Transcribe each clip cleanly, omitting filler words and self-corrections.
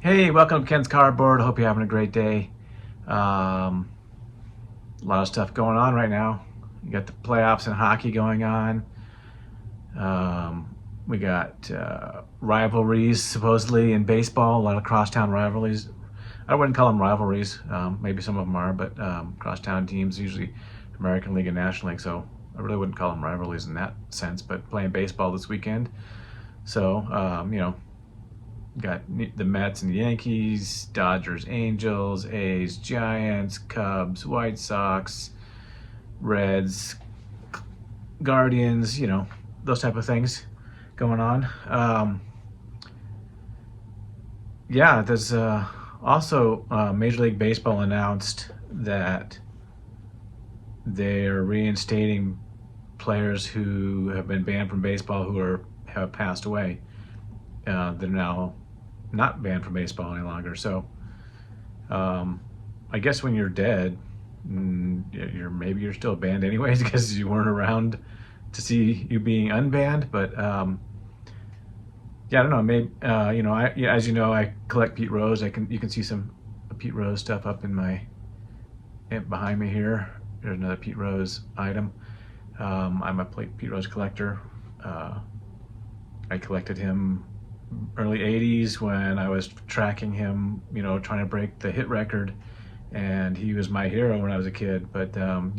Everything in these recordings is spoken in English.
Hey, welcome to Ken's Cardboard. Hope you're having a great day. A lot of stuff going on right now. You got the playoffs in hockey going on. We got rivalries supposedly in baseball. A lot of crosstown rivalries. I wouldn't call them rivalries. Maybe some of them are, but crosstown teams, usually American League and National League. So I really wouldn't call them rivalries in that sense. But playing baseball this weekend, so got the Mets and the Yankees, Dodgers, Angels, A's, Giants, Cubs, White Sox, Reds, Guardians, those type of things going on. There's also Major League Baseball announced that they're reinstating players who have been banned from baseball who have passed away. They're now not banned from baseball any longer. So I guess when you're dead, maybe you're still banned anyways because you weren't around to see you being unbanned. But I don't know. Maybe as you know, I collect Pete Rose. You can see some Pete Rose stuff up behind me here. There's another Pete Rose item. I'm a Pete Rose collector. I collected him early 80s when I was tracking him, trying to break the hit record, and he was my hero when I was a kid. But then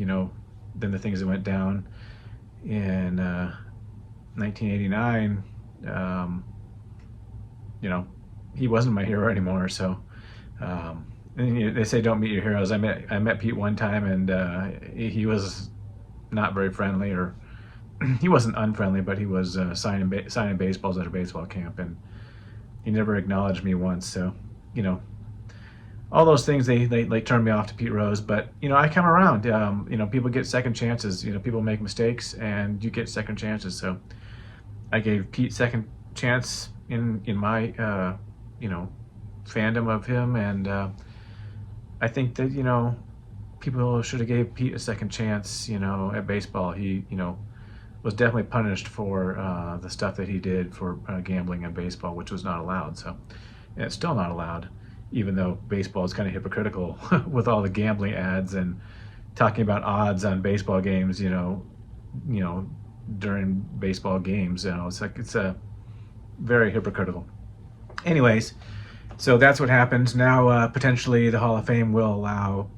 the things that went down in 1989, he wasn't my hero anymore. So they say don't meet your heroes. I met Pete one time, and he was not very friendly, or he wasn't unfriendly, but he was signing baseballs at a baseball camp, and he never acknowledged me once. So, all those things they turned me off to Pete Rose. But I come around. People get second chances. People make mistakes, and you get second chances. So, I gave Pete second chance in my fandom of him, and I think that people should have gave Pete a second chance. At baseball, he was definitely punished for the stuff that he did for gambling in baseball, which was not allowed. So, and it's still not allowed, even though baseball is kind of hypocritical with all the gambling ads and talking about odds on baseball games. During baseball games, it's a very hypocritical. Anyways, so that's what happens now. Potentially, the Hall of Fame will allow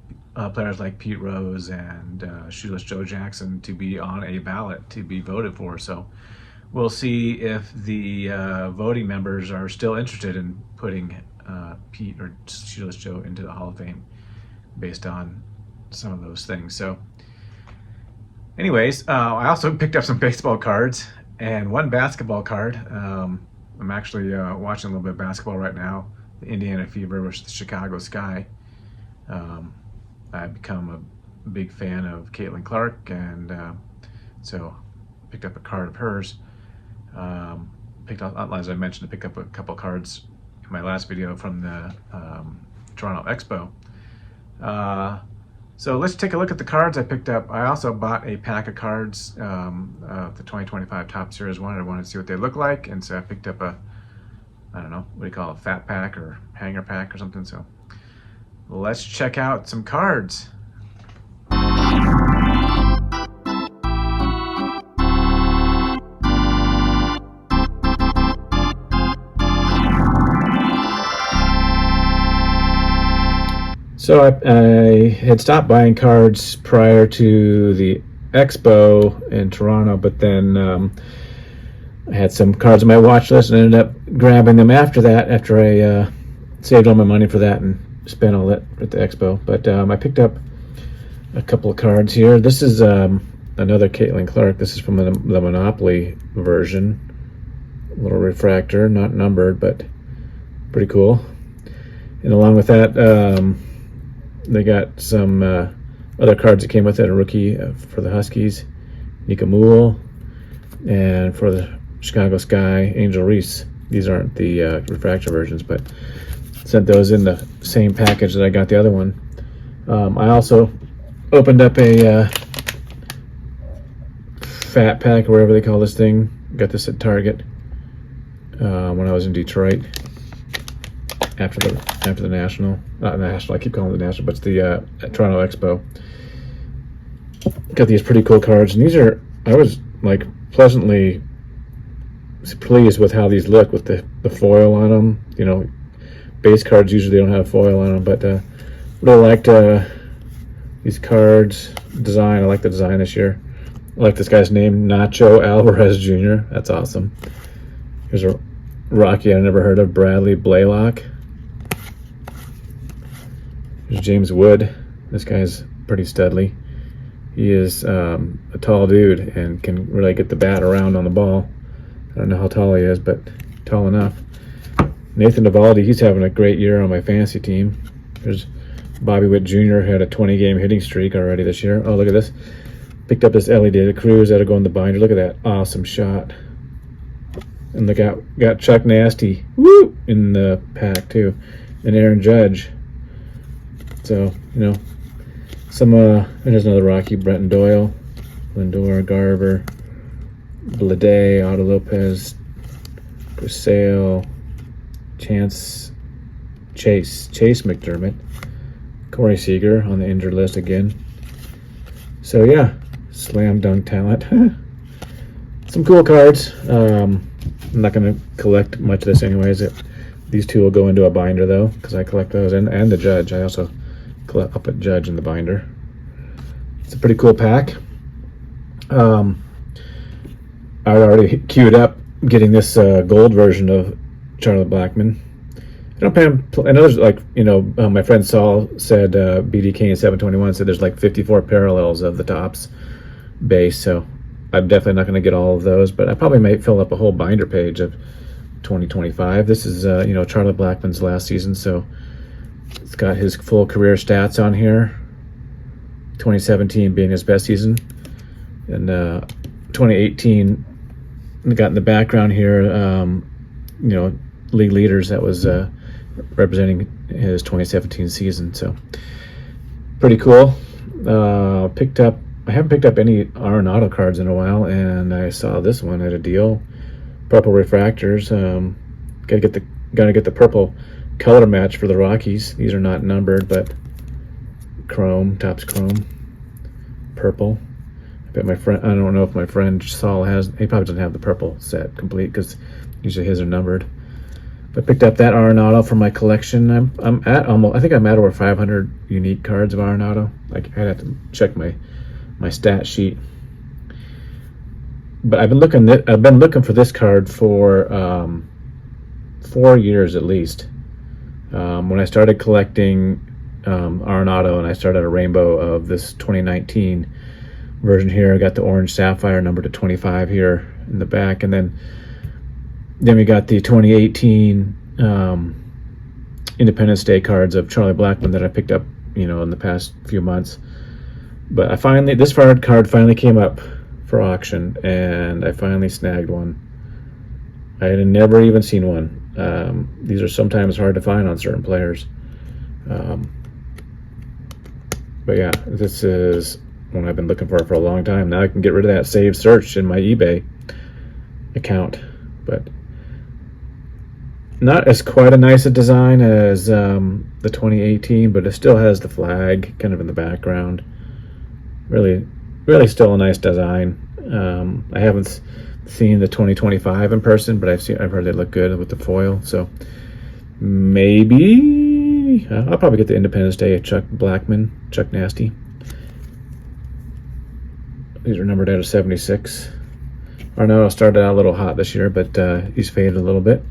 players like Pete Rose and Shoeless Joe Jackson to be on a ballot to be voted for. So we'll see if the voting members are still interested in putting Pete or Shoeless Joe into the Hall of Fame based on some of those things. So anyways, I also picked up some baseball cards and one basketball card. I'm actually watching a little bit of basketball right now, the Indiana Fever versus the Chicago Sky. I've become a big fan of Caitlin Clark, and so picked up a card of hers. Picked up, as I mentioned, I picked up a couple cards in my last video from the Toronto Expo. So let's take a look at the cards I picked up. I also bought a pack of cards, the 2025 Top Series 1. I wanted to see what they look like, and so I picked up I don't know, what do you call it, a fat pack or hanger pack or something. So let's check out some cards. So I had stopped buying cards prior to the expo in Toronto, but then I had some cards on my watch list and ended up grabbing them after that, after I saved all my money for that and spent all that at the expo. But I picked up a couple of cards here. This is another Caitlin Clark. This is from the Monopoly version. A little refractor, not numbered, but pretty cool. And along with that, they got some other cards that came with it. A rookie for the Huskies, Nika Moole, and for the Chicago Sky, Angel Reese. These aren't the refractor versions, but sent those in the same package that I got the other one. I also opened up a fat pack, or whatever they call this thing. Got this at Target when I was in Detroit. after the national, not national. I keep calling it the national, but it's the Toronto Expo. Got these pretty cool cards, and I was like pleasantly pleased with how these look with the foil on them. You know, base cards usually don't have foil on them, but really liked these cards design. I like the design this year. I like this guy's name, Nacho Alvarez Jr. That's awesome. Here's a Rocky I never heard of, Bradley Blaylock. There's James Wood. This guy's pretty studly. He is a tall dude and can really get the bat around on the ball. I don't know how tall he is, but tall enough. Nathan Eovaldi, he's having a great year on my fantasy team. There's Bobby Witt Jr. had a 20-game hitting streak already this year. Oh, look at this. Picked up this Ellie De La Cruz that'll go in the binder. Look at that awesome shot. And look out, got Chuck Nasty in the pack too, and Aaron Judge. So, you know, there's another Rocky, Brenton Doyle, Lindor, Garver, Blade, Otto Lopez, Grisale, Chase McDermott, Corey Seager on the injured list again. So yeah, slam dunk talent. Some cool cards. I'm not going to collect much of this anyways. These two will go into a binder though, because I collect those, and the Judge. I also I'll put Judge in the binder. It's a pretty cool pack. I already queued up getting this gold version of Charlie Blackmon. I don't plan. I know there's like, you know, my friend Saul said BDK in 721 said there's like 54 parallels of the Topps base, so I'm definitely not going to get all of those, but I probably might fill up a whole binder page of 2025. This is you know, Charlie Blackmon's last season, so it's got his full career stats on here. 2017 being his best season, and 2018 got in the background here. You know, league leaders that was representing his 2017 season. So pretty cool. I haven't picked up any Arenado cards in a while, and I saw this one at a deal. Purple refractors. Gotta get the purple color match for the Rockies. These are not numbered, but chrome, Topps chrome, purple. I bet my friend, I don't know if my friend Saul has, he probably doesn't have the purple set complete because usually his are numbered. But picked up that Arenado for my collection. I'm at almost, I think I'm at over 500 unique cards of Arenado. Like, I'd have to check my stat sheet. But I've been looking for this card for 4 years at least. When I started collecting Arenado, and I started a rainbow of this 2019 version here. I got the orange sapphire number to 25 here in the back, and then we got the 2018 Independence Day cards of Charlie Blackmon that I picked up, you know, in the past few months. But this card finally came up for auction, and I finally snagged one. I had never even seen one. These are sometimes hard to find on certain players. But yeah, this is one I've been looking for a long time. Now I can get rid of that saved search in my eBay account. But not as quite a nice a design as the 2018, but it still has the flag kind of in the background. Really still a nice design. I haven't seen the 2025 in person, but I've heard they look good with the foil. So maybe I'll probably get the Independence Day Chuck Blackmon, Chuck Nasty. These are numbered out of 76. Arenado started out a little hot this year, but he's faded a little bit.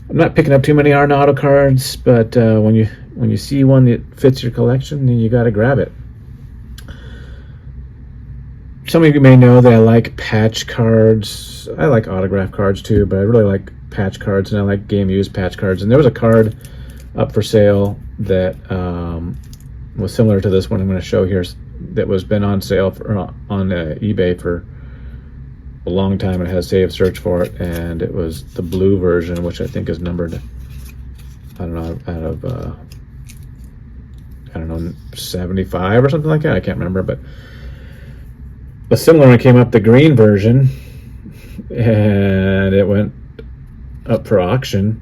I'm not picking up too many Arenado cards, but when you see one that fits your collection, then you got to grab it. Some of you may know that I like patch cards. I like autograph cards too, but I really like patch cards, and I like game used patch cards. And there was a card up for sale that was similar to this one I'm going to show here, that was been on sale on eBay for a long time, and it has saved search for it, and it was the blue version, which I think is numbered, I don't know, out of I don't know, 75 or something like that. I can't remember, but a similar one came up, the green version, and it went up for auction,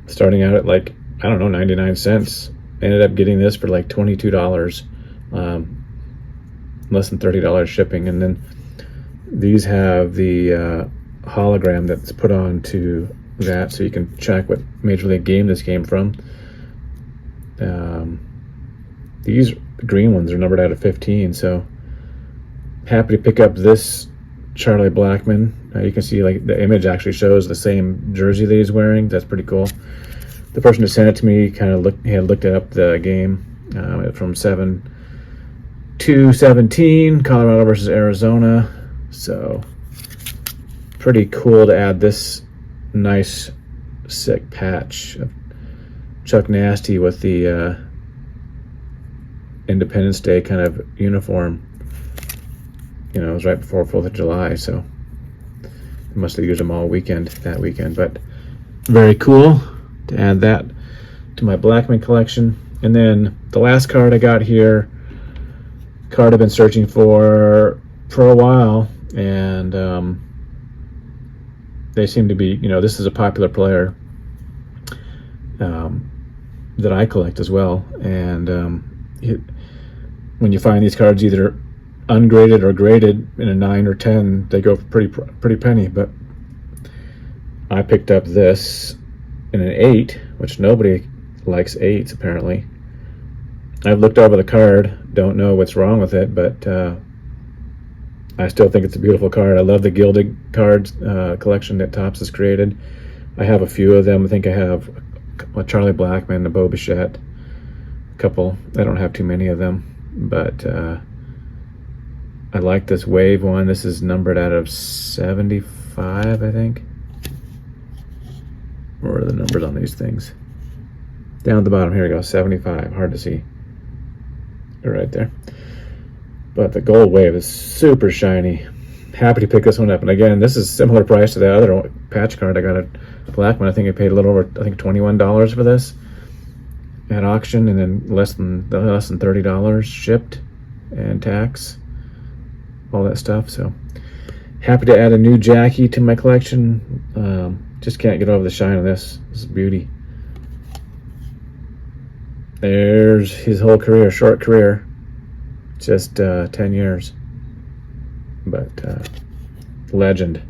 starting out at like I don't know, 99 cents. Ended up getting this for like $22, less than $30 shipping. And then these have the hologram that's put on to that, so you can check what Major League game this came from. These green ones are numbered out of 15, so happy to pick up this Charlie Blackmon. You can see like the image actually shows the same jersey that he's wearing. That's pretty cool. The person who sent it to me kind of looked up the game from 7/2/17, Colorado versus Arizona. So pretty cool to add this nice sick patch of Chuck Nasty with the Independence Day kind of uniform. You know, it was right before 4th of July, so they must have used them all that weekend. But very cool to add that to my Blackmon collection. And then the last card I got here, card I've been searching for a while, and they seem to be, you know, this is a popular player that I collect as well. And when you find these cards either ungraded or graded in a 9 or 10, they go for pretty penny. But I picked up this in an 8, which nobody likes 8s apparently. I've looked over the card, don't know what's wrong with it, but I still think it's a beautiful card. I love the gilded cards collection that Topps has created. I have a few of them. I think I have a Charlie Blackmon, a Bo Bichette, a couple. I don't have too many of them, but I like this Wave one. This is numbered out of 75, I think. Where are the numbers on these things? Down at the bottom, here we go, 75, hard to see. They're right there. But the gold Wave is super shiny. Happy to pick this one up. And again, this is similar price to the other patch card I got at Blackmon. I think I paid a little over, I think $21 for this at auction, and then less than $30 shipped and tax, all that stuff. So happy to add a new Jackie to my collection. Just can't get over the shine of this. This is beauty. There's his whole career, short career, just 10 years. But legend.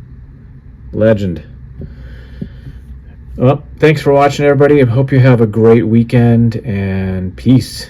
Well, thanks for watching, everybody. I hope you have a great weekend, and peace.